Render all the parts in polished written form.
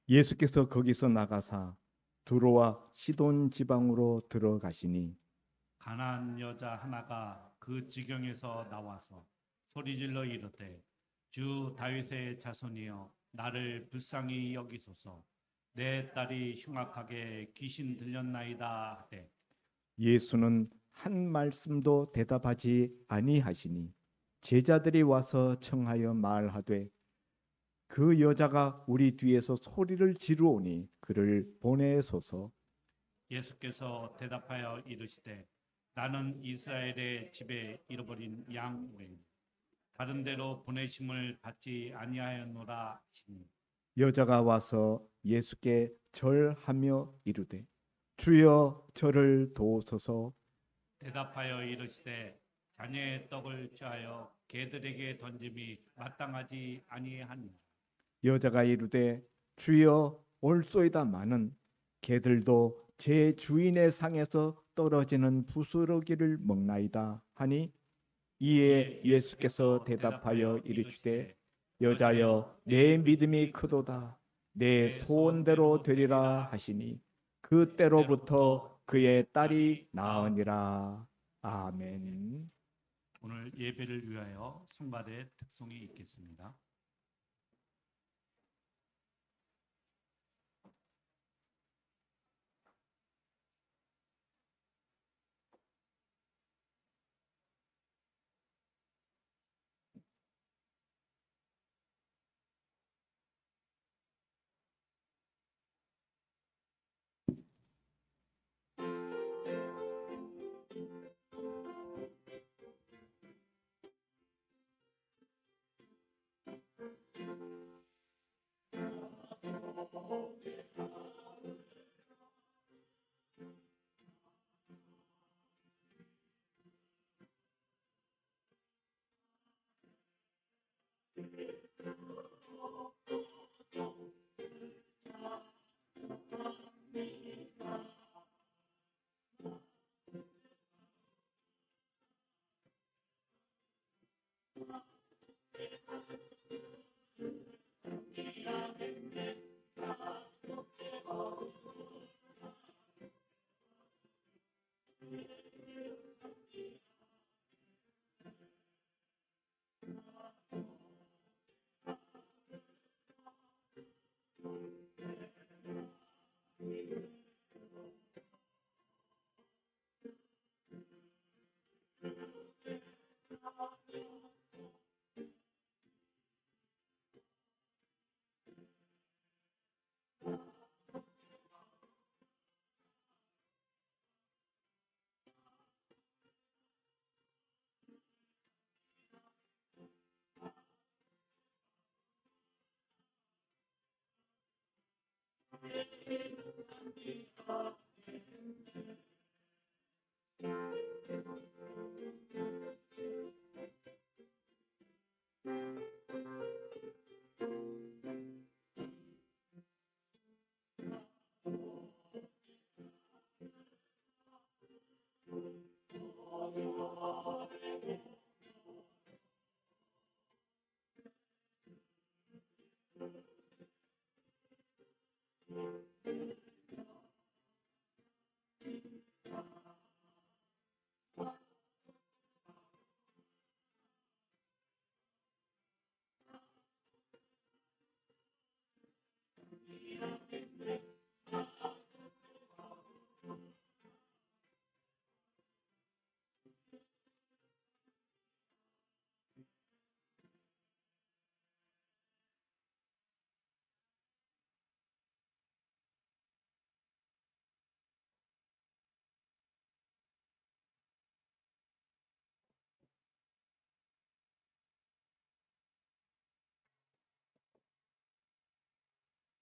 예수께서 거기서 나가사 두로와 시돈 지방으로 들어가시니 가난한 여자 하나가 그 지경에서 나와서 소리질러 이르되 주 다윗의 자손이여 나를 불쌍히 여기소서 내 딸이 흉악하게 귀신 들렸나이다 하되 예수는 한 말씀도 대답하지 아니하시니 제자들이 와서 청하여 말하되 그 여자가 우리 뒤에서 소리를 지르오니 그를 보내소서. 예수께서 대답하여 이르시되 나는 이스라엘의 집에 잃어버린 양 외에 다른 데로 보내심을 받지 아니하였노라 하시니 여자가 와서 예수께 절하며 이르되 주여 저를 도우소서. 대답하여 이르시되 자녀의 떡을 취하여 개들에게 던짐이 마땅하지 아니하니 여자가 이르되 주여 올소이다마는 개들도 제 주인의 상에서 떨어지는 부스러기를 먹나이다 하니 이에 예수께서 대답하여 이르시되 여자여 내 믿음이 크도다 내 소원대로 되리라 하시니 그때로부터 그의 딸이 나으니라. 아멘. 오늘 예배를 위하여 성가대 특송이 있겠습니다.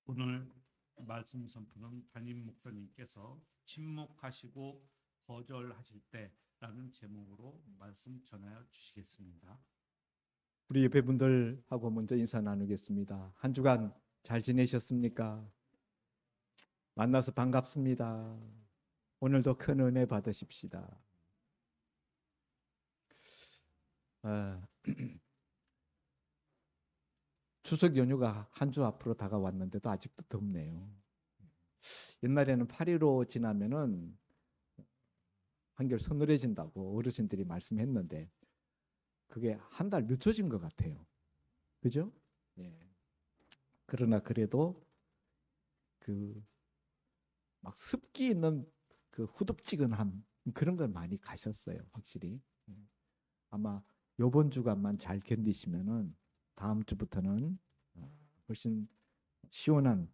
오늘 말씀 선포는 담임 목사님께서 침묵하시고 거절하실 때라는 제목으로 말씀 전하여 주시겠습니다. 우리 예배분들하고 먼저 인사 나누겠습니다. 한 주간 잘 지내셨습니까? 만나서 반갑습니다. 오늘도 큰 은혜 받으십시다. 추석 연휴가 한 주 앞으로 다가왔는데도 아직도 덥네요. 옛날에는 8.15 지나면은 한결 서늘해진다고 어르신들이 말씀했는데 그게 한 달 늦춰진 것 같아요. 그죠? 예. 그러나 그래도 그 막 습기 있는 그 후덥지근함 그런 걸 많이 가셨어요. 확실히. 예. 아마 요번 주간만 잘 견디시면은 다음 주부터는 훨씬 시원한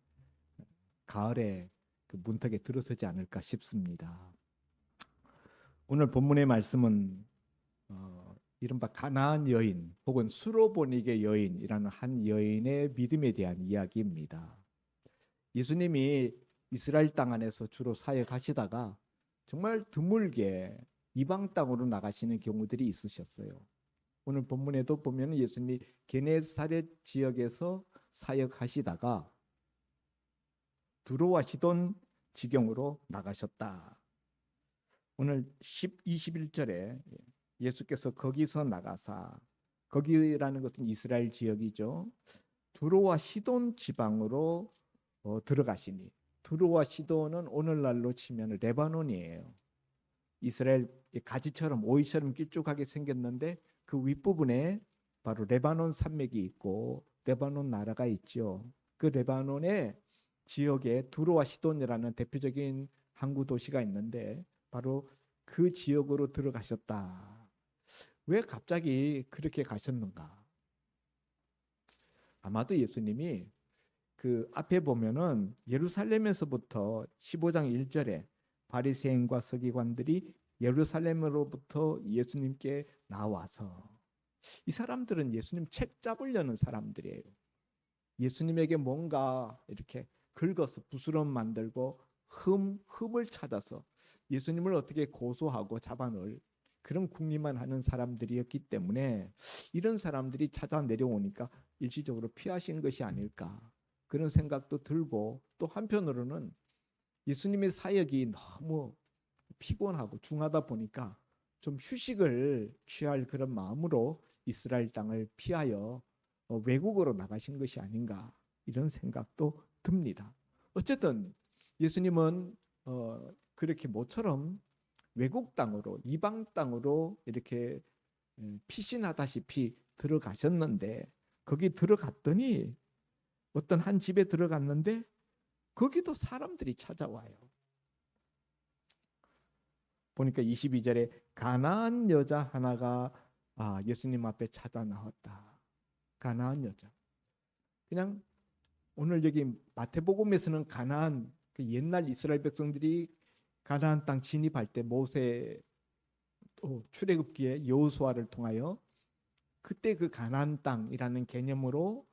가을에 그 문턱에 들어서지 않을까 싶습니다. 오늘 본문의 말씀은 이른바 가나안 여인 혹은 수로보니게 여인이라는 한 여인의 믿음에 대한 이야기입니다. 예수님이 이스라엘 땅 안에서 주로 사역하시다가 정말 드물게 이방 땅으로 나가시는 경우들이 있으셨어요. 오늘 본문에도 보면 예수님이 게네사렛 지역에서 사역하시다가 두로와 시돈 지경으로 나가셨다. 오늘 21절에 예수께서 거기서 나가사, 거기라는 것은 이스라엘 지역이죠. 두로와 시돈 지방으로 들어가시니, 두로와 시돈은 오늘날로 치면 레바논이에요. 이스라엘 가지처럼 오이처럼 길쭉하게 생겼는데 그 윗부분에 바로 레바논 산맥이 있고 레바논 나라가 있죠. 그 레바논의 지역에 두로와 시돈이라는 대표적인 항구 도시가 있는데 바로 그 지역으로 들어가셨다. 왜 갑자기 그렇게 가셨는가? 아마도 예수님이 그 앞에 보면은 예루살렘에서부터 15장 1절에 바리새인과 서기관들이 예루살렘으로부터 예수님께 나와서 이 사람들은 예수님 책 잡으려는 사람들이에요. 예수님에게 뭔가 이렇게 긁어서 부스럼 만들고 흠을 찾아서 예수님을 어떻게 고소하고 잡아넣을 그런 궁리만 하는 사람들이었기 때문에 이런 사람들이 찾아 내려오니까 일시적으로 피하신 것이 아닐까 그런 생각도 들고 또 한편으로는 예수님의 사역이 너무 피곤하고 중하다 보니까 좀 휴식을 취할 그런 마음으로 이스라엘 땅을 피하여 외국으로 나가신 것이 아닌가 이런 생각도 듭니다. 어쨌든 예수님은 그렇게 모처럼 외국 땅으로 이방 땅으로 이렇게 피신하다시피 들어가셨는데 거기 들어갔더니 어떤 한 집에 들어갔는데 거기도 사람들이 찾아와요. 보니까 22절에 가나안 여자 하나가 예수님 앞에 찾아 나왔다. 가나안 여자. 그냥 오늘 여기 마태복음에서는 가나안 그 옛날 이스라엘 백성들이 가나안 땅 진입할 때 모세 또 출애굽기에 여호수아를 통하여 그때 그 가나안 땅이라는 개념으로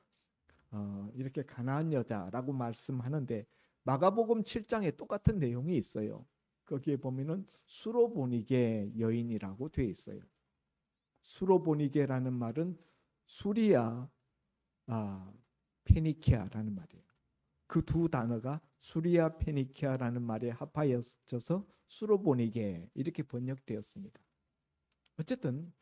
이렇게 가나안 여자라고 말씀하는데 마가복음 7장에 똑같은 내용이 있어요. 거기에 보면은 수로보니게 여인이라고 되어 있어요. 수로보니게라는 말은 수리아, 페니키아라는 말이에요. 그 두 단어가 수리아 페니키아라는 말에 합하여져서 수로보니게 이렇게 번역되었습니다. 어쨌든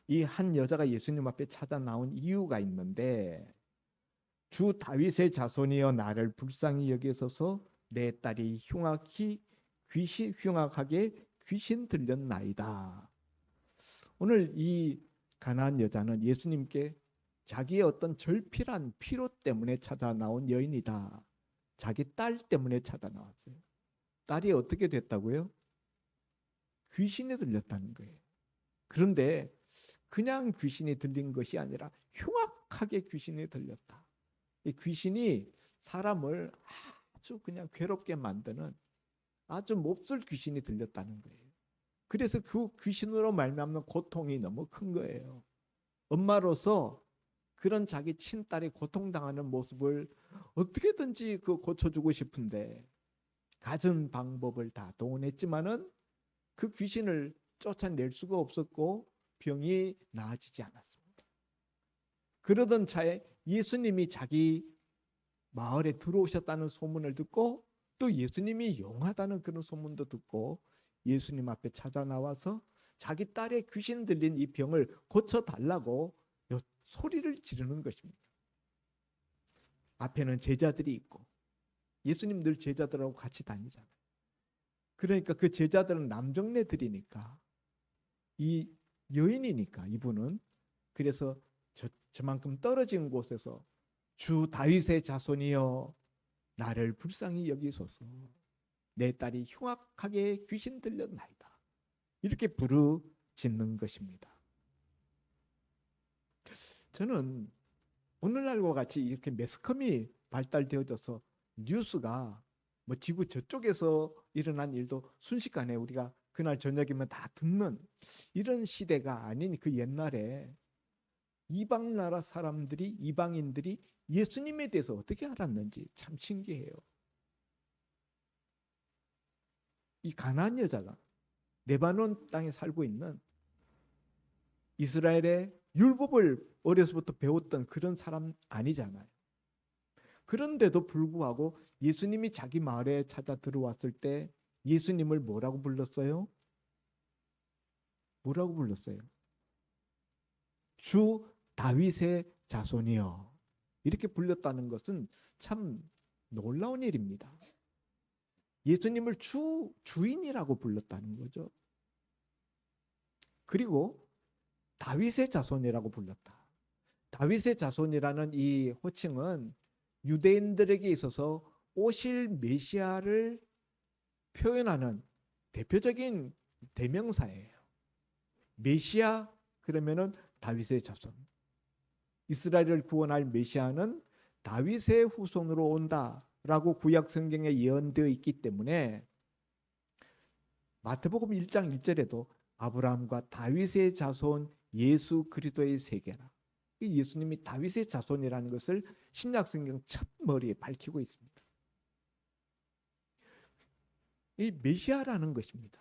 이 한 여자가 예수님 앞에 찾아 나온 이유가 있는데 주 다윗의 자손이여 나를 불쌍히 여기소서 내 딸이 흉악하게 귀신 들렸나이다. 오늘 이 가나안 여자는 예수님께 자기의 어떤 절필한 필요 때문에 찾아 나온 여인이다. 자기 딸 때문에 찾아 나왔어요. 딸이 어떻게 됐다고요? 귀신이 들렸다는 거예요. 그런데 그냥 귀신이 들린 것이 아니라 흉악하게 귀신이 들렸다. 이 귀신이 사람을 아주 그냥 괴롭게 만드는 아주 몹쓸 귀신이 들렸다는 거예요. 그래서 그 귀신으로 말미암는 고통이 너무 큰 거예요. 엄마로서 그런 자기 친딸이 고통당하는 모습을 어떻게든지 그 고쳐주고 싶은데 갖은 방법을 다 동원했지만은 그 귀신을 쫓아낼 수가 없었고 병이 나아지지 않았습니다. 그러던 차에 예수님이 자기 마을에 들어오셨다는 소문을 듣고 또 예수님이 용하다는 그런 소문도 듣고 예수님 앞에 찾아 나와서 자기 딸의 귀신 들린 이 병을 고쳐달라고 소리를 지르는 것입니다. 앞에는 제자들이 있고 예수님 늘 제자들하고 같이 다니잖아요. 그러니까 그 제자들은 남정네들이니까 이 여인이니까 이분은 그래서 저만큼 떨어진 곳에서 주 다윗의 자손이여 나를 불쌍히 여기소서 내 딸이 흉악하게 귀신 들렸나이다 이렇게 부르짖는 것입니다. 저는 오늘날과 같이 이렇게 매스컴이 발달되어져서 뉴스가 뭐 지구 저쪽에서 일어난 일도 순식간에 우리가 그날 저녁이면 다 듣는 이런 시대가 아닌 그 옛날에 이방 나라 사람들이 이방인들이 예수님에 대해서 어떻게 알았는지 참 신기해요. 이 가나안 여자가 레바논 땅에 살고 있는 이스라엘의 율법을 어려서부터 배웠던 그런 사람 아니잖아요. 그런데도 불구하고 예수님이 자기 마을에 찾아 들어왔을 때 예수님을 뭐라고 불렀어요? 뭐라고 불렀어요? 주 다윗의 자손이여 이렇게 불렸다는 것은 참 놀라운 일입니다. 예수님을 주인이라고 불렀다는 거죠. 그리고 다윗의 자손이라고 불렀다. 다윗의 자손이라는 이 호칭은 유대인들에게 있어서 오실 메시아를 표현하는 대표적인 대명사예요. 메시아 그러면은 다윗의 자손. 이스라엘을 구원할 메시아는 다윗의 후손으로 온다라고 구약 성경에 예언되어 있기 때문에 마태복음 1장 1절에도 아브라함과 다윗의 자손 예수 그리스도의 세계라. 이 예수님이 다윗의 자손이라는 것을 신약 성경 첫 머리에 밝히고 있습니다. 이 메시아라는 것입니다.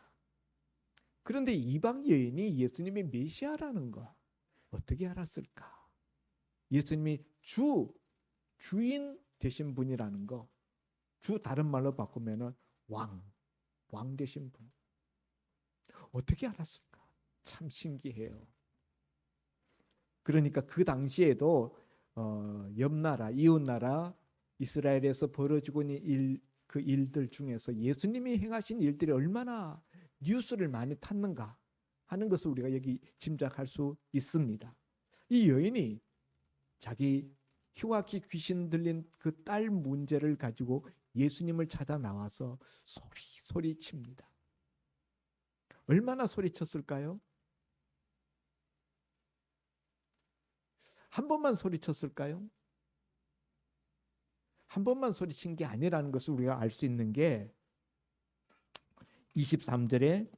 그런데 이방 여인이 예수님이 메시아라는 거 어떻게 알았을까? 예수님이 주인 되신 분이라는 거, 주 다른 말로 바꾸면은 왕 되신 분. 어떻게 알았을까? 참 신기해요. 그러니까 그 당시에도 옆나라, 이웃나라 이스라엘에서 벌어지고 있는 그 일들 중에서 예수님이 행하신 일들이 얼마나 뉴스를 많이 탔는가 하는 것을 우리가 여기 짐작할 수 있습니다. 이 여인이 자기 흉악히 귀신 들린 그 딸 문제를 가지고 예수님을 찾아 나와서 소리칩니다. 얼마나 소리쳤을까요? 한 번만 소리쳤을까요? 한 번만 소리친 게 아니라는 것을 우리가 알 수 있는 게 23절에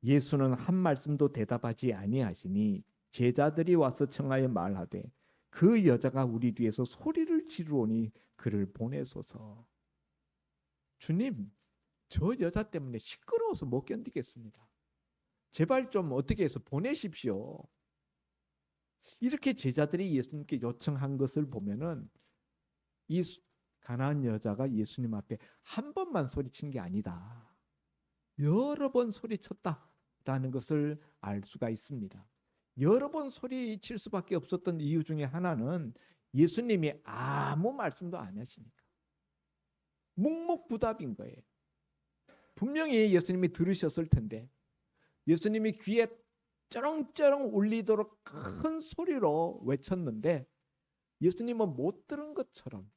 예수는 한 말씀도 대답하지 아니하시니 제자들이 와서 청하여 말하되 그 여자가 우리 뒤에서 소리를 지르오니 그를 보내소서. 주님, 저 여자 때문에 시끄러워서 못 견디겠습니다. 제발 좀 어떻게 해서 보내십시오. 이렇게 제자들이 예수님께 요청한 것을 보면은 이 가나안 여자가 예수님 앞에 한 번만 소리친 게 아니다. 여러 번 소리쳤다라는 것을 알 수가 있습니다. 여러 번 소리칠 수밖에 없었던 이유 중에 하나는 예수님이 아무 말씀도 안 하시니까. 묵묵부답인 거예요. 분명히 예수님이 들으셨을 텐데 예수님이 귀에 쩌렁쩌렁 울리도록 큰 소리로 외쳤는데 예수님은 못 들은 것처럼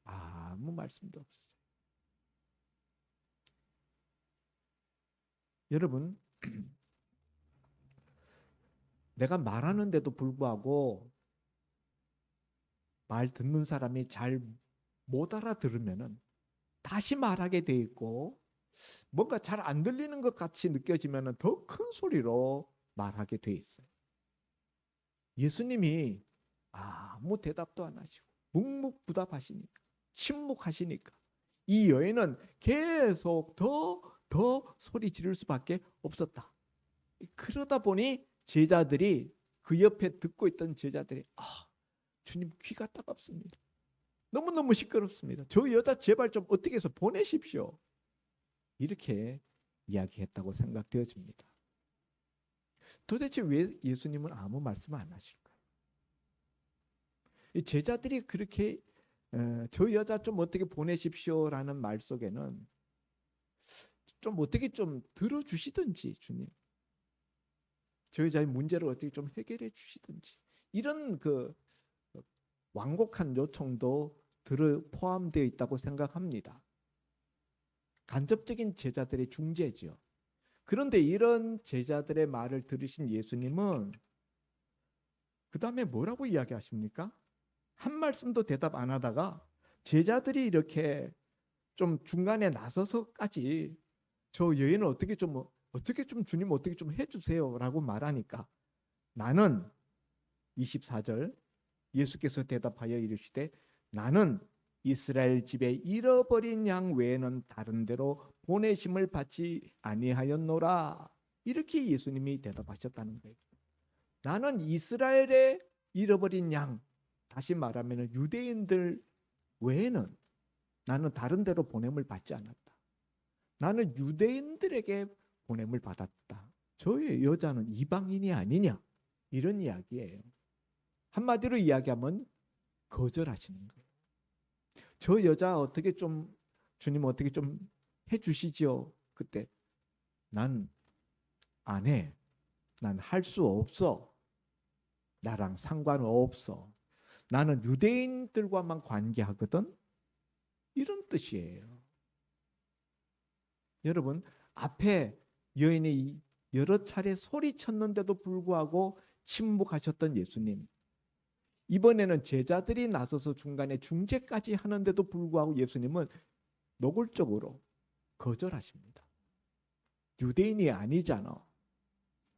아무 말씀도 없었어요. 여러분, 내가 말하는데도 불구하고 말 듣는 사람이 잘 못 알아들으면은 다시 말하게 돼 있고 뭔가 잘 안 들리는 것 같이 느껴지면은 더 큰 소리로 말하게 돼 있어요. 예수님이 아무 대답도 안 하시고 묵묵부답하시니까 침묵하시니까 이 여인은 계속 더 소리 지를 수밖에 없었다. 그러다 보니 제자들이 그 옆에 듣고 있던 제자들이 주님 귀가 따갑습니다. 너무너무 시끄럽습니다. 저 여자 제발 좀 어떻게 해서 보내십시오. 이렇게 이야기했다고 생각되어집니다. 도대체 왜 예수님은 아무 말씀 안 하실까요? 이 제자들이 그렇게 저 여자 좀 어떻게 보내십시오라는 말 속에는 좀 어떻게 좀 들어주시든지 주님, 저 여자의 문제를 어떻게 좀 해결해 주시든지 이런 그 완곡한 요청도 포함되어 있다고 생각합니다. 간접적인 제자들의 중재지요. 그런데 이런 제자들의 말을 들으신 예수님은 그 다음에 뭐라고 이야기하십니까? 한 말씀도 대답 안 하다가 제자들이 이렇게 좀 중간에 나서서까지 저 여인을 어떻게 좀 주님 어떻게 좀 해주세요라고 말하니까 나는 24절 예수께서 대답하여 이르시되 나는 이스라엘 집에 잃어버린 양 외에는 다른 데로 보내심을 받지 아니하였노라. 이렇게 예수님이 대답하셨다는 거예요. 나는 이스라엘에 잃어버린 양, 다시 말하면 유대인들 외에는 나는 다른 데로 보냄을 받지 않았다. 나는 유대인들에게 보냄을 받았다. 저의 여자는 이방인이 아니냐? 이런 이야기예요. 한마디로 이야기하면 거절하시는 거예요. 저 여자 어떻게 좀 주님 어떻게 좀 해주시지요? 그때 난 안 해. 난 할 수 없어. 나랑 상관없어. 나는 유대인들과만 관계하거든. 이런 뜻이에요. 여러분, 앞에 여인이 여러 차례 소리쳤는데도 불구하고 침묵하셨던 예수님, 이번에는 제자들이 나서서 중간에 중재까지 하는데도 불구하고 예수님은 노골적으로 거절하십니다. 유대인이 아니잖아.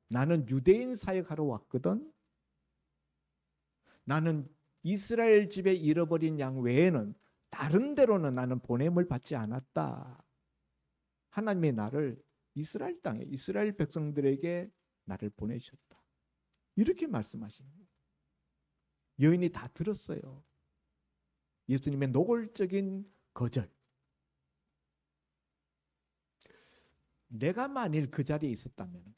나는 유대인 사역하러 왔거든. 나는 이스라엘 집에 잃어버린 양 외에는 다른 데로는 나는 보냄을 받지 않았다. 하나님의 나를 이스라엘 땅에 이스라엘 백성들에게 나를 보내셨다. 이렇게 말씀하십니다. 여인이 다 들었어요. 예수님의 노골적인 거절. 내가 만일 그 자리에 있었다면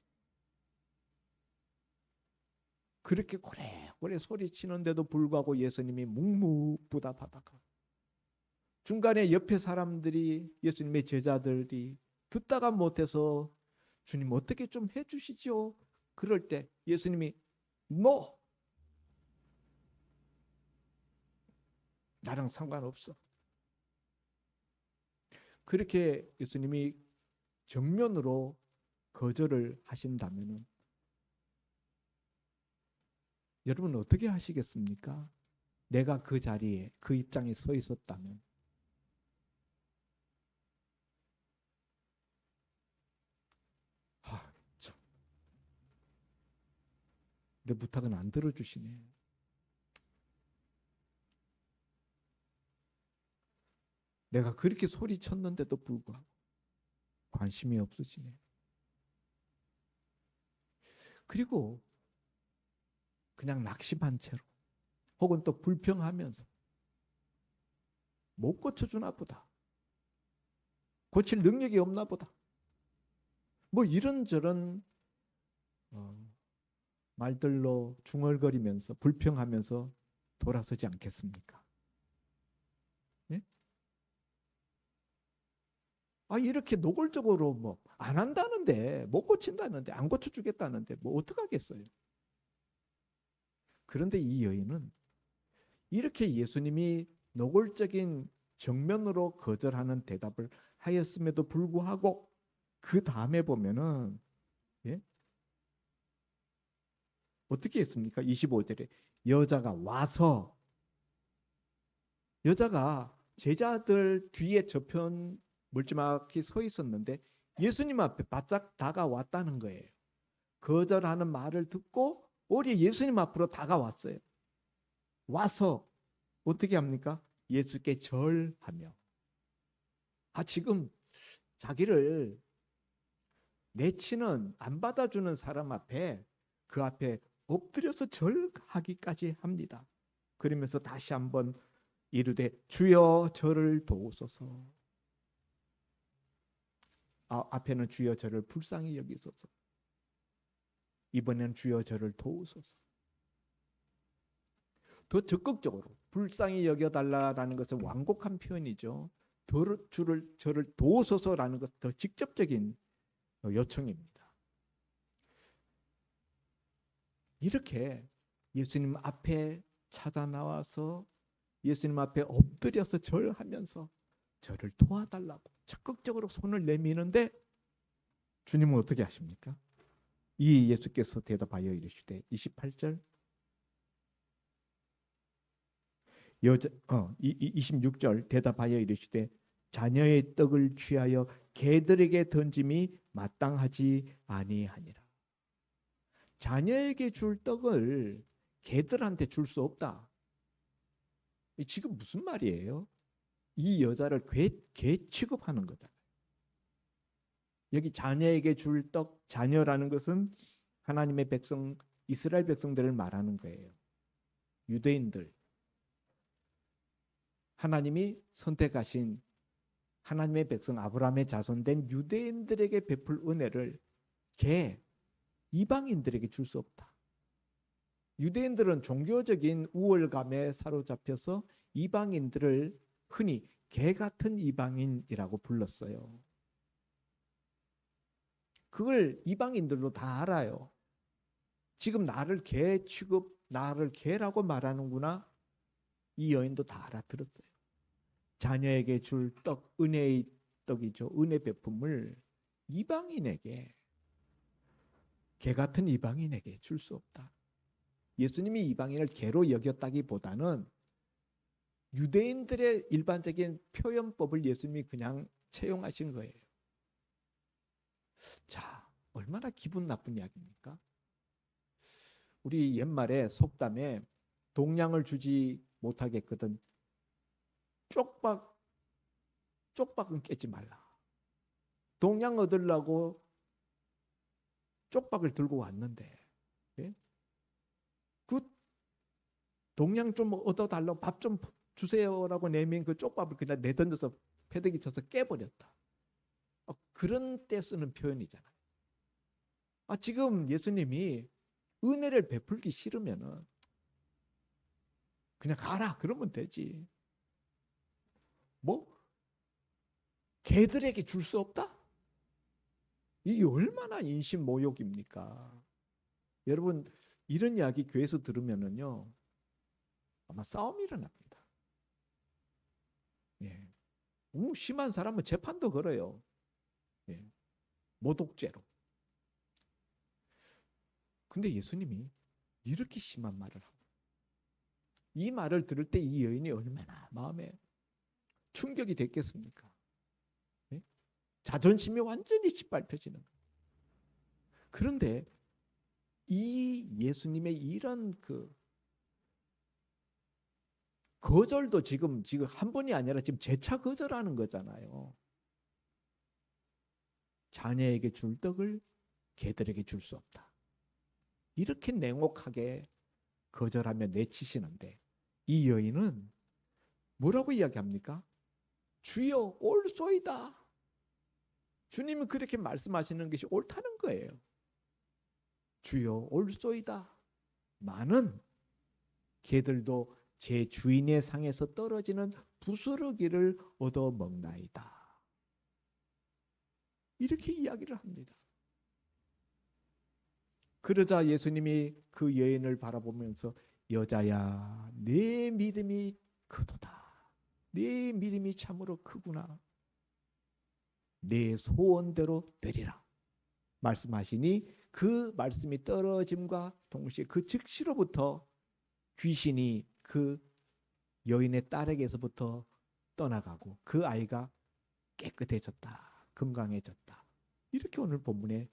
그렇게 고래고래 소리치는데도 불구하고 예수님이 묵묵부답하다가 중간에 옆에 사람들이 예수님의 제자들이 듣다가 못해서 주님 어떻게 좀 해주시죠? 그럴 때 예수님이 No! 나랑 상관없어. 그렇게 예수님이 정면으로 거절을 하신다면 여러분 어떻게 하시겠습니까? 내가 그 자리에 그 입장에 서 있었다면 참. 내 부탁은 안 들어주시네. 내가 그렇게 소리쳤는데도 불구하고 관심이 없으시네. 그리고 그냥 낙심한 채로 혹은 또 불평하면서 못 고쳐주나 보다. 고칠 능력이 없나 보다. 뭐 이런저런 말들로 중얼거리면서 불평하면서 돌아서지 않겠습니까? 네? 이렇게 노골적으로 뭐 안 한다는데 못 고친다는데 안 고쳐주겠다는데 뭐 어떡하겠어요? 그런데 이 여인은 이렇게 예수님이 노골적인 정면으로 거절하는 대답을 하였음에도 불구하고 그 다음에 보면은 어떻게 했습니까? 25절에 여자가 와서 여자가 제자들 뒤에 저편 멀찌감치 서 있었는데 예수님 앞에 바짝 다가왔다는 거예요. 거절하는 말을 듣고 오히려 예수님 앞으로 다가왔어요. 와서 어떻게 합니까? 예수께 절하며 지금 자기를 내치는 안 받아주는 사람 앞에 그 앞에 엎드려서 절하기까지 합니다. 그러면서 다시 한번 이르되 주여 저를 도우소서. 앞에는 주여 저를 불쌍히 여기소서. 이번에는 주여 저를 도우소서. 더 적극적으로 불쌍히 여겨달라라는 것은 완곡한 표현이죠. 저를 도우소서라는 것은 더 직접적인 요청입니다. 이렇게 예수님 앞에 찾아 나와서 예수님 앞에 엎드려서 절하면서 저를 도와달라고 적극적으로 손을 내미는데 주님은 어떻게 하십니까? 이 예수께서 대답하여 이르시되 28절 26절 대답하여 이르시되 자녀의 떡을 취하여 개들에게 던짐이 마땅하지 아니하니라. 자녀에게 줄 떡을 개들한테 줄 수 없다. 지금 무슨 말이에요? 이 여자를 개 취급하는 거잖아요. 여기 자녀에게 줄 떡, 자녀라는 것은 하나님의 백성, 이스라엘 백성들을 말하는 거예요. 유대인들. 하나님이 선택하신 하나님의 백성 아브라함의 자손된 유대인들에게 베풀 은혜를 이방인들에게 줄 수 없다. 유대인들은 종교적인 우월감에 사로잡혀서 이방인들을 흔히 개 같은 이방인이라고 불렀어요. 그걸 이방인들도 다 알아요. 지금 나를 개 취급, 나를 개라고 말하는구나. 이 여인도 다 알아들었어요. 자녀에게 줄 떡, 은혜의 떡이죠. 은혜 베품을 이방인에게, 개 같은 이방인에게 줄 수 없다. 예수님이 이방인을 개로 여겼다기보다는 유대인들의 일반적인 표현법을 예수님이 그냥 채용하신 거예요. 자, 얼마나 기분 나쁜 이야기입니까? 우리 옛말에 속담에 동량을 주지 못하겠거든 쪽박은 깨지 말라. 동량 얻으려고 쪽박을 들고 왔는데, 예? 그 동량 좀 얻어달라고 밥 좀 주세요라고 내민 그 쪽밥을 그냥 내던져서 패대기 쳐서 깨버렸다. 그런 때 쓰는 표현이잖아요. 지금 예수님이 은혜를 베풀기 싫으면은 그냥 가라 그러면 되지. 뭐 개들에게 줄 수 없다? 이게 얼마나 인신 모욕입니까? 여러분 이런 이야기 교회에서 들으면은요 아마 싸움이 일어납니다. 예. 심한 사람은 재판도 걸어요. 예. 모독죄로. 근데 예수님이 이렇게 심한 말을 하고 이 말을 들을 때 이 여인이 얼마나 마음에 충격이 됐겠습니까? 예? 자존심이 완전히 짓밟혀지는 거예요. 그런데 이 예수님의 이런 거절도 지금 한 번이 아니라 지금 재차 거절하는 거잖아요. 자녀에게 줄 떡을 개들에게 줄 수 없다. 이렇게 냉혹하게 거절하며 내치시는데 이 여인은 뭐라고 이야기합니까? 주여 옳소이다. 주님이 그렇게 말씀하시는 것이 옳다는 거예요. 주여 옳소이다. 많은 개들도 제 주인의 상에서 떨어지는 부스러기를 얻어 먹나이다. 이렇게 이야기를 합니다. 그러자 예수님이 그 여인을 바라보면서 여자야 내 믿음이 크도다. 내 믿음이 참으로 크구나. 내 소원대로 되리라. 말씀하시니 그 말씀이 떨어짐과 동시에 그 즉시로부터 귀신이 그 여인의 딸에게서부터 떠나가고 그 아이가 깨끗해졌다. 건강해졌다. 이렇게 오늘 본문에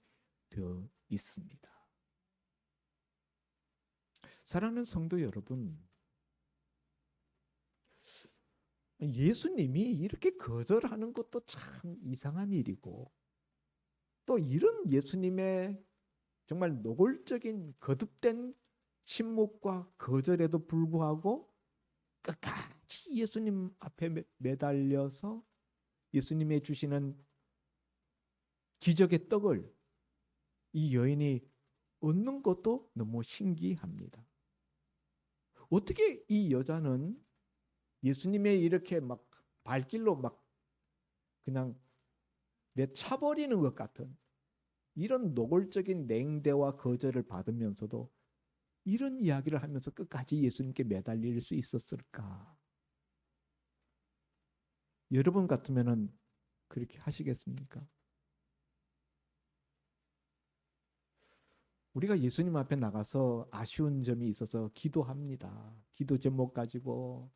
되어 있습니다. 사랑하는 성도 여러분, 예수님이 이렇게 거절하는 것도 참 이상한 일이고 또 이런 예수님의 정말 노골적인 거듭된 침묵과 거절에도 불구하고 끝까지 예수님 앞에 매달려서 예수님의 주시는 기적의 떡을 이 여인이 얻는 것도 너무 신기합니다. 어떻게 이 여자는 예수님의 이렇게 막 발길로 막 그냥 내차버리는 것 같은 이런 노골적인 냉대와 거절을 받으면서도 이런 이야기를 하면서 끝까지 예수님께 매달릴 수 있었을까? 여러분 같으면은 그렇게 하시겠습니까? 우리가 예수님 앞에 나가서 아쉬운 점이 있어서 기도합니다. 기도 제목 가지고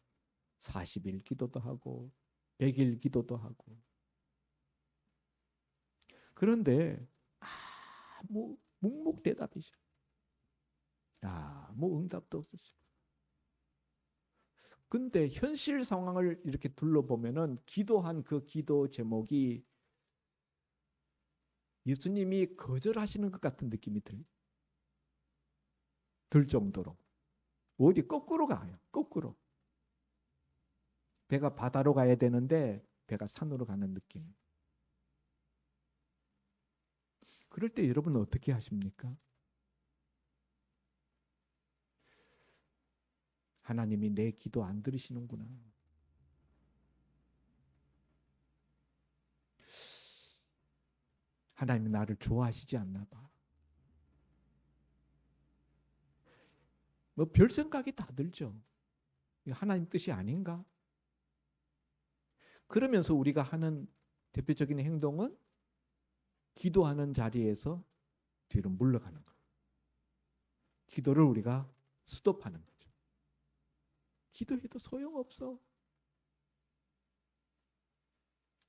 40일 기도도 하고 100일 기도도 하고. 그런데 뭐 묵묵대답이죠. 뭐 응답도 없으시고. 근데 현실 상황을 이렇게 둘러보면은 기도한 그 기도 제목이 예수님이 거절하시는 것 같은 느낌이 들 정도로 오히려 거꾸로 가요. 거꾸로. 배가 바다로 가야 되는데 배가 산으로 가는 느낌. 그럴 때 여러분은 어떻게 하십니까? 하나님이 내 기도 안 들으시는구나. 하나님이 나를 좋아하시지 않나 봐. 뭐 별 생각이 다 들죠. 하나님 뜻이 아닌가? 그러면서 우리가 하는 대표적인 행동은 기도하는 자리에서 뒤로 물러가는 거예요. 기도를 우리가 스톱하는 거죠. 기도해도 소용없어.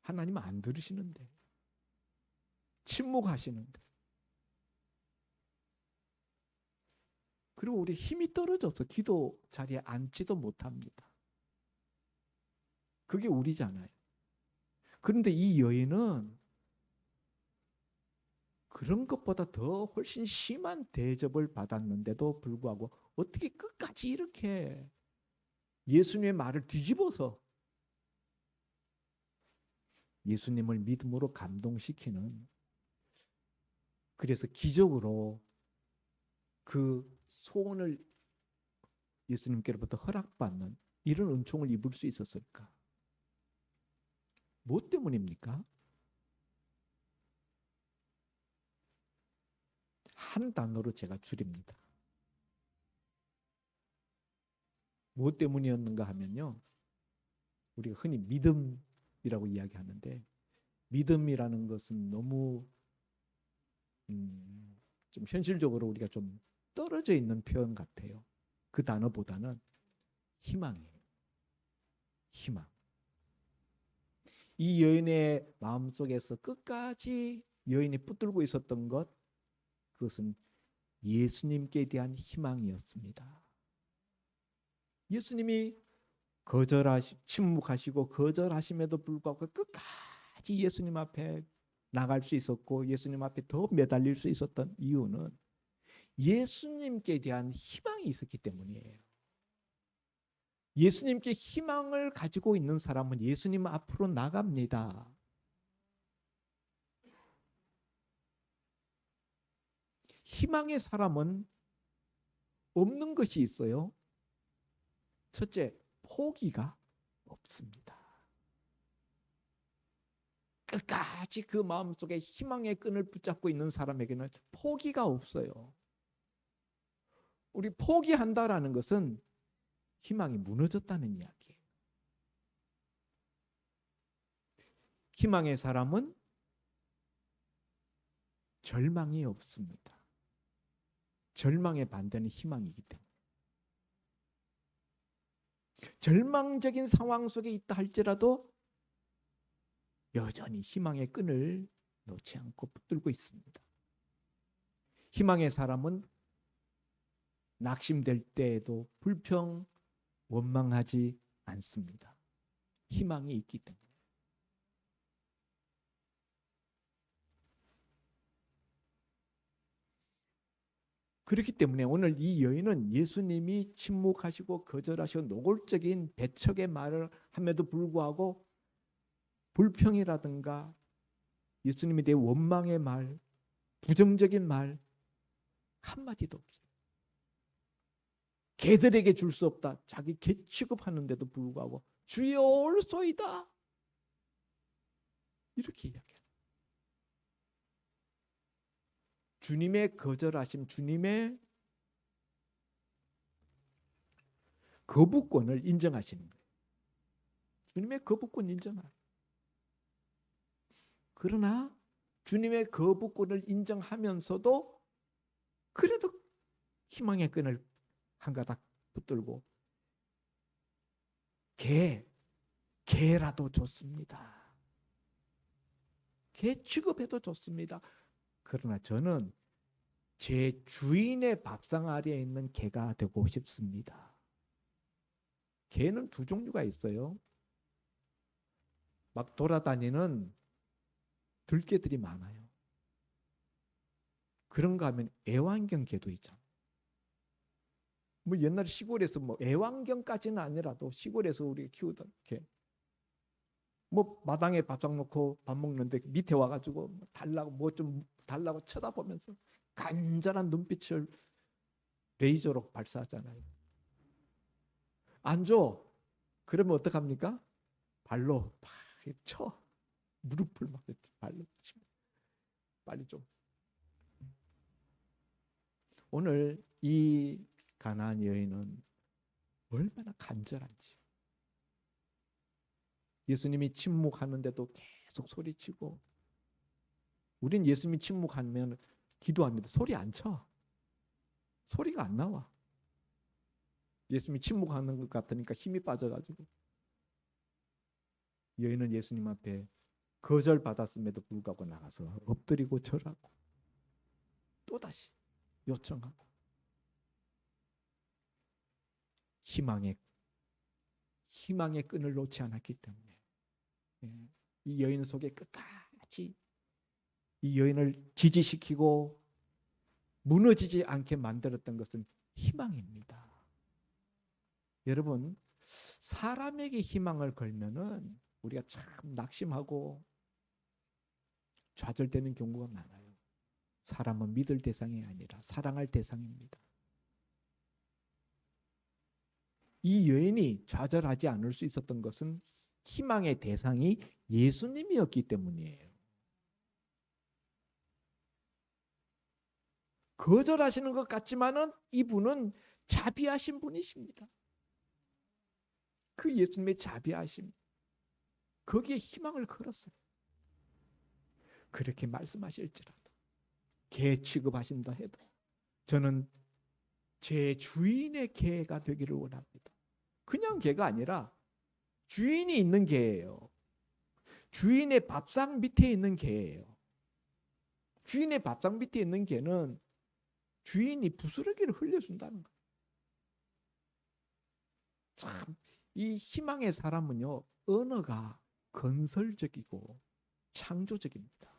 하나님 안 들으시는데. 침묵하시는데. 그리고 우리 힘이 떨어져서 기도 자리에 앉지도 못합니다. 그게 우리잖아요. 그런데 이 여인은 그런 것보다 더 훨씬 심한 대접을 받았는데도 불구하고 어떻게 끝까지 이렇게 예수님의 말을 뒤집어서 예수님을 믿음으로 감동시키는, 그래서 기적으로 그 소원을 예수님께로부터 허락받는 이런 은총을 입을 수 있었을까? 뭐 때문입니까? 한 단어로 제가 줄입니다. 뭐 때문이었는가 하면요, 우리가 흔히 믿음이라고 이야기하는데, 믿음이라는 것은 너무 좀 현실적으로 우리가 좀 떨어져 있는 표현 같아요. 그 단어보다는 희망이에요. 희망. 이 여인의 마음속에서 끝까지 여인이 붙들고 있었던 것, 그것은 예수님께 대한 희망이었습니다. 예수님이 침묵하시고 거절하심에도 불구하고 끝까지 예수님 앞에 나갈 수 있었고 예수님 앞에 더 매달릴 수 있었던 이유는 예수님께 대한 희망이 있었기 때문이에요. 예수님께 희망을 가지고 있는 사람은 예수님 앞으로 나갑니다. 희망의 사람은 없는 것이 있어요. 첫째, 포기가 없습니다. 끝까지 그 마음속에 희망의 끈을 붙잡고 있는 사람에게는 포기가 없어요. 우리 포기한다라는 것은 희망이 무너졌다는 이야기예요. 희망의 사람은 절망이 없습니다. 절망의 반대는 희망이기 때문에. 절망적인 상황 속에 있다 할지라도 여전히 희망의 끈을 놓지 않고 붙들고 있습니다. 희망의 사람은 낙심될 때에도 불평, 원망하지 않습니다. 희망이 있기 때문에. 그렇기 때문에 오늘 이 여인은 예수님이 침묵하시고 거절하시고 노골적인 배척의 말을 함에도 불구하고 불평이라든가 예수님에 대해 원망의 말, 부정적인 말 한마디도 없어요. 개들에게 줄 수 없다. 자기 개 취급하는데도 불구하고 주여 올소이다. 이렇게 이야기해요. 주님의 거절하심, 주님의 거부권을 인정하시는 거예요. 주님의 거부권 인정하라. 그러나 주님의 거부권을 인정하면서도 그래도 희망의 끈을 한 가닥 붙들고 개라도 좋습니다. 개 취급해도 좋습니다. 그러나 저는 제 주인의 밥상 아래에 있는 개가 되고 싶습니다. 개는 두 종류가 있어요. 막 돌아다니는 들개들이 많아요. 그런가 하면 애완견 개도 있잖아요. 뭐 옛날 시골에서 뭐 애완견까지는 아니라도 시골에서 우리가 키우던 개. 뭐 마당에 밥상 놓고 밥 먹는데 밑에 와가지고 달라고 뭐 좀 달라고 쳐다보면서 간절한 눈빛을 레이저로 발사하잖아요. 안 줘. 그러면 어떡합니까? 발로 막 쳐. 무릎을 막 발로 쳐. 빨리 좀. 오늘 이 가나안 여인은 얼마나 간절한지. 예수님이 침묵하는데도 계속 소리치고, 우린 예수님이 침묵하면 기도합니다. 소리 안 쳐. 소리가 안 나와. 예수님이 침묵하는 것 같으니까 힘이 빠져가지고. 여인은 예수님 앞에 거절받았음에도 불구하고 나가서 엎드리고 절하고 또다시 요청하고 희망의 끈을 놓지 않았기 때문에 이 여인 속에 끝까지 이 여인을 지지시키고 무너지지 않게 만들었던 것은 희망입니다. 여러분, 사람에게 희망을 걸면은 우리가 참 낙심하고 좌절되는 경우가 많아요. 사람은 믿을 대상이 아니라 사랑할 대상입니다. 이 여인이 좌절하지 않을 수 있었던 것은 희망의 대상이 예수님이었기 때문이에요. 거절하시는 것 같지만은 이분은 자비하신 분이십니다. 그 예수님의 자비하심, 거기에 희망을 걸었어요. 그렇게 말씀하실지라도 개 취급하신다 해도 저는 제 주인의 개가 되기를 원합니다. 그냥 개가 아니라 주인이 있는 개예요. 주인의 밥상 밑에 있는 개예요. 주인의 밥상 밑에 있는 개는 주인이 부스러기를 흘려준다는 거예요. 참, 이 희망의 사람은요, 언어가 건설적이고 창조적입니다.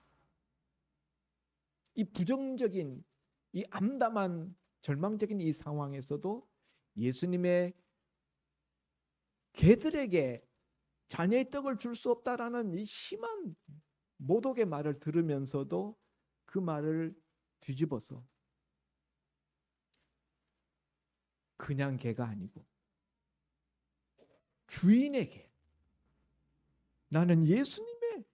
이 부정적인, 이 암담한 절망적인 이 상황에서도 예수님의 개들에게 자녀의 떡을 줄 수 없다라는 이 심한 모독의 말을 들으면서도 그 말을 뒤집어서 그냥 개가 아니고 주인의 개, 나는 예수님의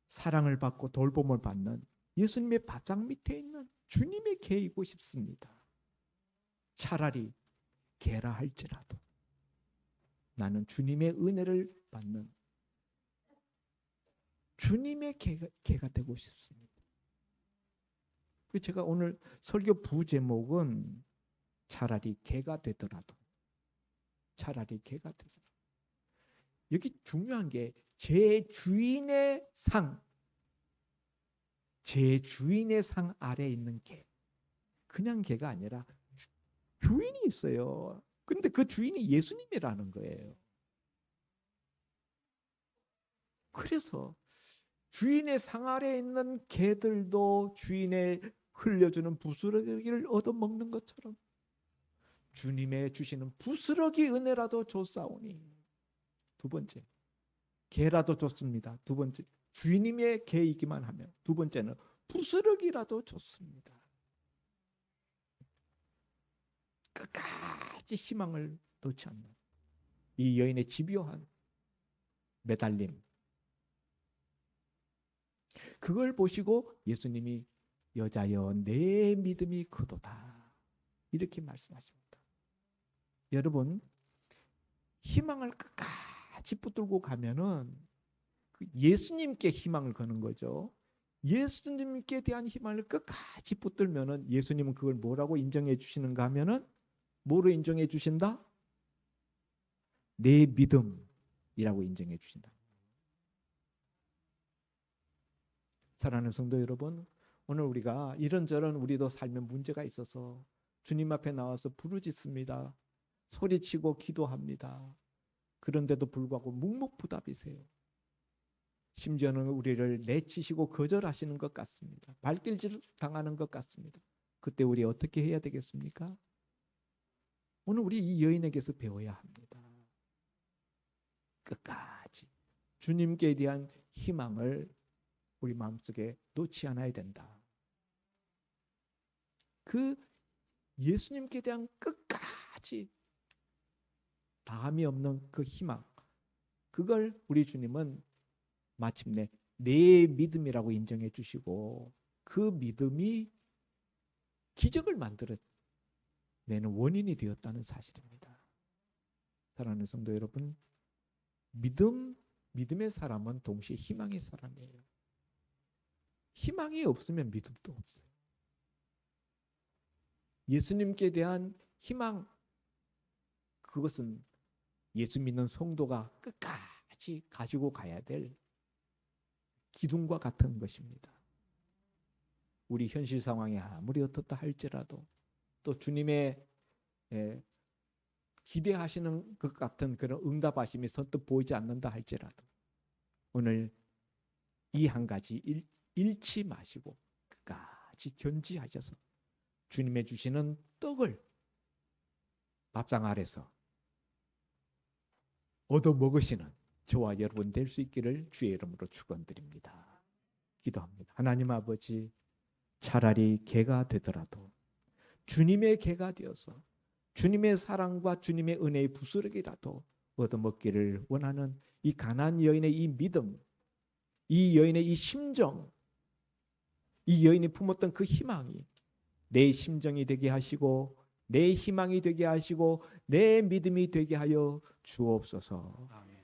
사랑을 받고 돌봄을 받는 예수님의 밥상 밑에 있는 주님의 개이고 싶습니다. 차라리 개라 할지라도 나는 주님의 은혜를 받는 주님의 개가 되고 싶습니다. 제가 오늘 설교 부제목은 차라리 개가 되더라도, 차라리 개가 되더라도. 여기 중요한 게 제 주인의 상, 제 주인의 상 아래에 있는 개. 그냥 개가 아니라 주인이 있어요. 근데 그 주인이 예수님이라는 거예요. 그래서 주인의 상 아래에 있는 개들도 주인의 흘려주는 부스러기를 얻어먹는 것처럼 주님의 주시는 부스러기 은혜라도 줬사오니. 두 번째, 개라도 좋습니다. 두 번째, 주님의 개이기만 하면. 두 번째는 부스러기라도 좋습니다. 끝까지 희망을 놓지 않는 이 여인의 집요한 매달림, 그걸 보시고 예수님이 여자여 내 믿음이 크도다 이렇게 말씀하십니다. 여러분, 희망을 끝까지 붙들고 가면은 예수님께 희망을 거는 거죠. 예수님께 대한 희망을 끝까지 붙들면은 예수님은 그걸 뭐라고 인정해 주시는가 하면은 뭐로 인정해 주신다? 내 믿음이라고 인정해 주신다. 사랑하는 성도 여러분, 오늘 우리가 이런저런 우리도 삶에 문제가 있어서 주님 앞에 나와서 부르짖습니다. 소리치고 기도합니다. 그런데도 불구하고 묵묵부답이세요. 심지어는 우리를 내치시고 거절하시는 것 같습니다. 발길질 당하는 것 같습니다. 그때 우리 어떻게 해야 되겠습니까? 오늘 우리 이 여인에게서 배워야 합니다. 끝까지 주님께 대한 희망을 우리 마음속에 놓지 않아야 된다. 그 예수님께 대한 끝까지 다함이 없는 그 희망, 그걸 우리 주님은 마침내 내 믿음이라고 인정해 주시고 그 믿음이 기적을 만들어내는 원인이 되었다는 사실입니다. 사랑하는 성도 여러분, 믿음의 사람은 동시에 희망의 사람이에요. 희망이 없으면 믿음도 없어요. 예수님께 대한 희망, 그것은 예수 믿는 성도가 끝까지 가지고 가야 될 기둥과 같은 것입니다. 우리 현실 상황이 아무리 어떻다 할지라도 또 주님의 기대하시는 것 같은 그런 응답하심이 선뜻 보이지 않는다 할지라도 오늘 이 한 가지 잃지 마시고 끝까지 견지하셔서 주님의 주시는 떡을 밥상 아래서 얻어 먹으시는 저와 여러분 될 수 있기를 주의 이름으로 축원드립니다. 기도합니다. 하나님 아버지, 차라리 개가 되더라도 주님의 개가 되어서 주님의 사랑과 주님의 은혜의 부스러기라도 얻어먹기를 원하는 이 가나안 여인의 이 믿음, 이 여인의 이 심정, 이 여인이 품었던 그 희망이 내 심정이 되게 하시고 내 희망이 되게 하시고 내 믿음이 되게 하여 주옵소서. 아멘.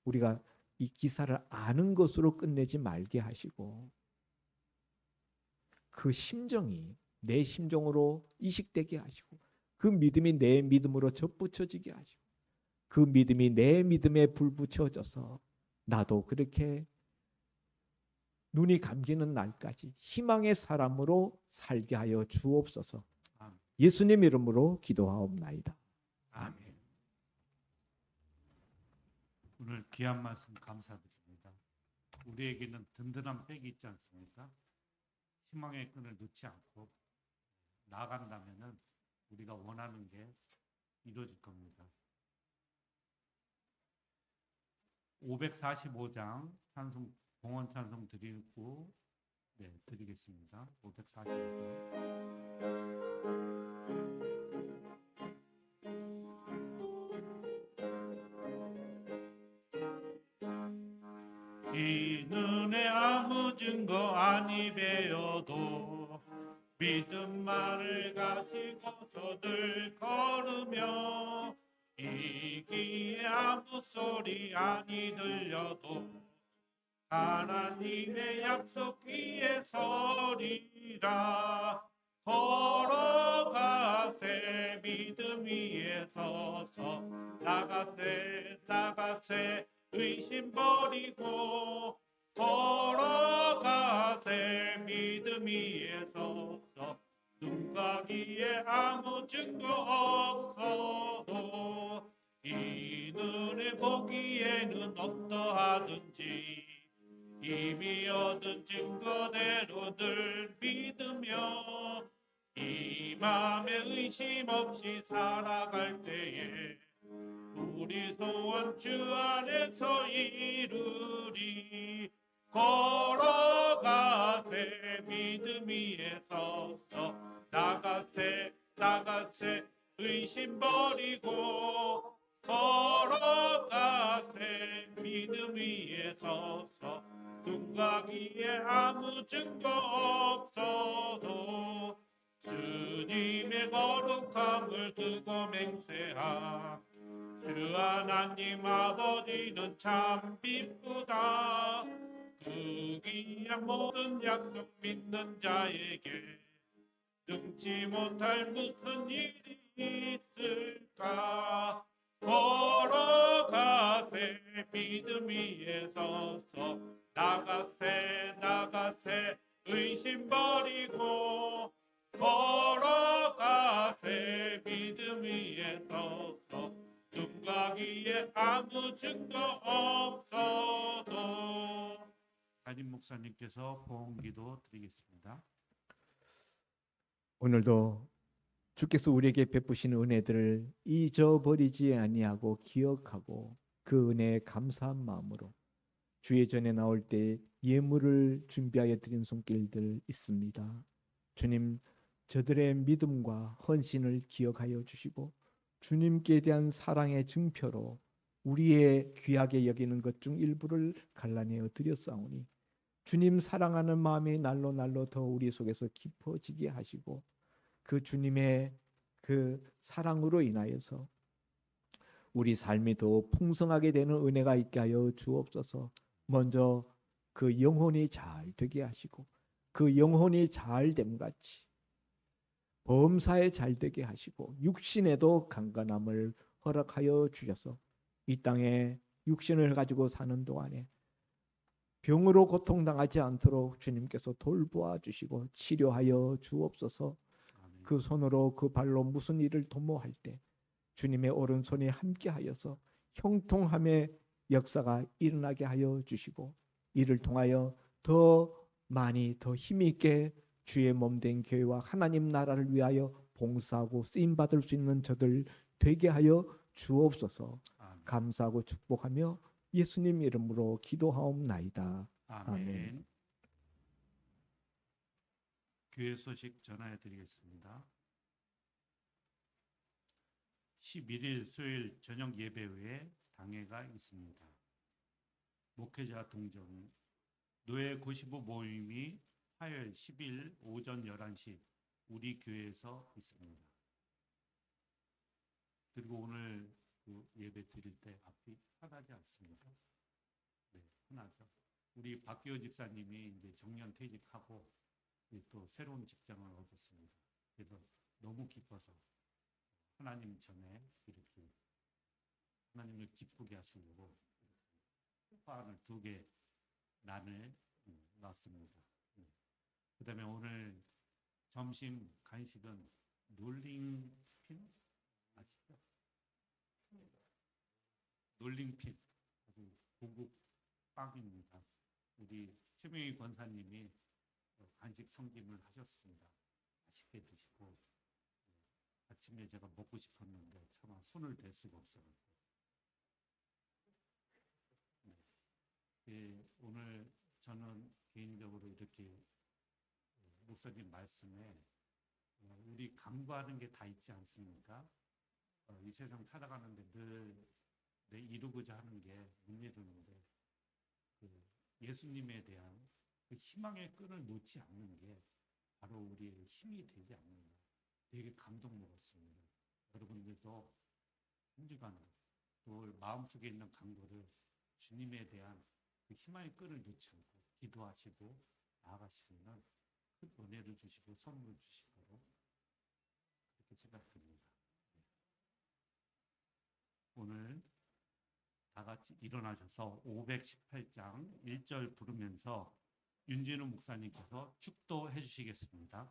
우리가 이 기사를 아는 것으로 끝내지 말게 하시고 그 심정이 내 심정으로 이식되게 하시고 그 믿음이 내 믿음으로 접붙여지게 하시고 그 믿음이 내 믿음에 불붙여져서 나도 그렇게 눈이 감기는 날까지 희망의 사람으로 살게 하여 주옵소서. 아멘. 예수님 이름으로 기도하옵나이다. 아멘. 오늘 귀한 말씀 감사드립니다. 우리에게는 든든한 백이 있지 않습니까? 희망의 끈을 놓지 않고 나아간다면은 우리가 원하는 게 이루어질 겁니다. 545장 찬송 봉헌 찬송 드리고 드리겠습니다. 545장. 이 눈에 아무 증거 아니 배어도 믿음만을 가지고 저들 걸으며 이 귀에 아무 소리 아니 들려도 하나님의 약속 귀에 서리라. 걸어가세 믿음 위에 서서 나가세 의심 버리고 걸어가세 믿음 위에 서서 눈과 귀에 아무 증거 없어도 이 눈에 보기에는 어떠하든지 이미 얻은 증거대로 늘 믿으며 이 맘에 의심 없이 살아갈 때에 우리 소원 주 안에서 이루리. 걸어가세 믿음 위에 서서 나가세 나가세 의심 버리고 걸어가세 믿음 위에 서서 눈가기에 아무 증거 없어도 주님의 거룩함을 두고 맹세하 주 하나님 아버지는 참 기쁘다 그 귀한 모든 약속 믿는 자에게 능치 못할 무슨 일이 있을까 걸어가세 믿음 위에 서서 나가세 의심 버리고 걸어가세 믿음 위에 서서 눈가기에 아무 증거 없어도 담임 목사님께서 보험기도 드리겠습니다. 오늘도 주께서 우리에게 베푸시는 은혜들을 잊어버리지 아니하고 기억하고 그 은혜에 감사한 마음으로 주의 전에 나올 때 예물을 준비하여 드린 손길들 있습니다. 주님, 저들의 믿음과 헌신을 기억하여 주시고 주님께 대한 사랑의 증표로 우리의 귀하게 여기는 것 중 일부를 갈라내어 드렸사오니 주님 사랑하는 마음이 날로 날로 더 우리 속에서 깊어지게 하시고 그 주님의 그 사랑으로 인하여서 우리 삶이 더 풍성하게 되는 은혜가 있게 하여 주옵소서. 먼저 그 영혼이 잘 되게 하시고 그 영혼이 잘 됨같이 범사에 잘 되게 하시고 육신에도 강건함을 허락하여 주셔서 이 땅에 육신을 가지고 사는 동안에 병으로 고통당하지 않도록 주님께서 돌보아 주시고 치료하여 주옵소서. 그 손으로 그 발로 무슨 일을 도모할 때 주님의 오른손이 함께하여서 형통함의 역사가 일어나게 하여 주시고 이를 통하여 더 많이 더 힘이 있게 주의 몸된 교회와 하나님 나라를 위하여 봉사하고 쓰임받을 수 있는 저들 되게 하여 주옵소서. 감사하고 축복하며 예수님 이름으로 기도하옵나이다. 아멘. 교회 소식 전해 드리겠습니다. 11일 수요일 저녁 예배 후에 당회가 있습니다. 목회자 동정 노예 95 모임이 화요일 10일 오전 11시 우리 교회에서 있습니다. 그리고 오늘 그 예배 드릴 때 앞이 편하지 않습니까? 네, 편하죠. 우리 박기호 집사님이 이제 정년 퇴직하고 또 새로운 직장을 얻었습니다. 그래서 너무 기뻐서 하나님 전에 이렇게 하나님을 기쁘게 하시려고 화환을 2개 난을 놨습니다. 그 다음에 오늘 점심 간식은 놀링핀 아시죠? 놀링핀 아주 고급 빵입니다. 우리 최명희 권사님이 간식 섬김을 하셨습니다. 맛있게 드시고 아침에 제가 먹고 싶었는데 차마 손을 댈 수가 없어요. 네. 오늘 저는 개인적으로 이렇게 목사님 말씀에 우리 간구하는 게 다 있지 않습니까? 이 세상 살아가는데 늘 내 이루고자 하는 게 못 이루는데 그 예수님에 대한 그 희망의 끈을 놓지 않는 게 바로 우리의 힘이 되지 않는가. 되게 감동 먹었습니다. 여러분들도 한 주간 또 마음속에 있는 간구를 주님에 대한 그 희망의 끈을 놓지 않고 기도하시고 나아가시면 큰 은혜를 주시고 선물을 주실 거로 그렇게 생각됩니다. 오늘 다 같이 일어나셔서 518장 1절 부르면서 윤진우 목사님께서 축도해 주시겠습니다.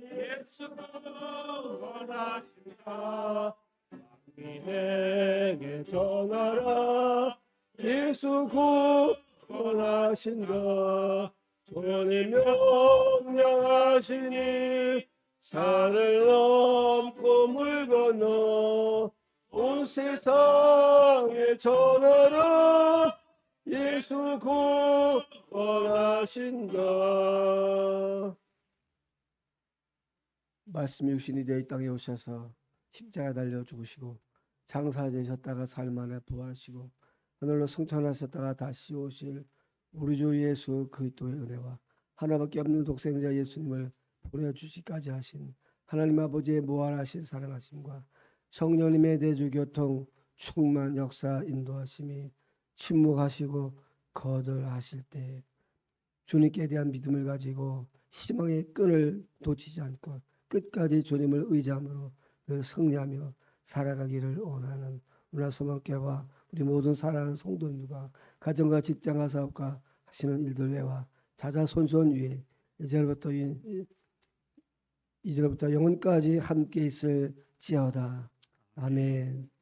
예수 구원하신다. 내게 전하라. 예수 구원하신다. 주님 명령하시니 산을 넘고 물 건너 온 세상에 전하라 예수 구원하신다. 말씀이 육신이 되어 이 땅에 오셔서 십자가 달려 죽으시고 장사 되셨다가 삶 안에 부활하시고 하늘로 승천하셨다가 다시 오실 우리 주 예수 그리스도의 은혜와 하나밖에 없는 독생자 예수님을 보내주시기까지 하신 하나님 아버지의 무한하신 사랑하심과 성령님의 대주 교통 충만 역사 인도하심이 침묵하시고 거절하실 때 주님께 대한 믿음을 가지고 희망의 끈을 놓치지 않고 끝까지 주님을 의지함으로 늘 승리하며 살아가기를 원하는 문화소망교회와 우리 모든 사랑하는 성도님과 가정과 직장과 사업과 하시는 일들 외와 자자손손 위에 이제로부터 영원까지 함께 있을지어다. 아멘.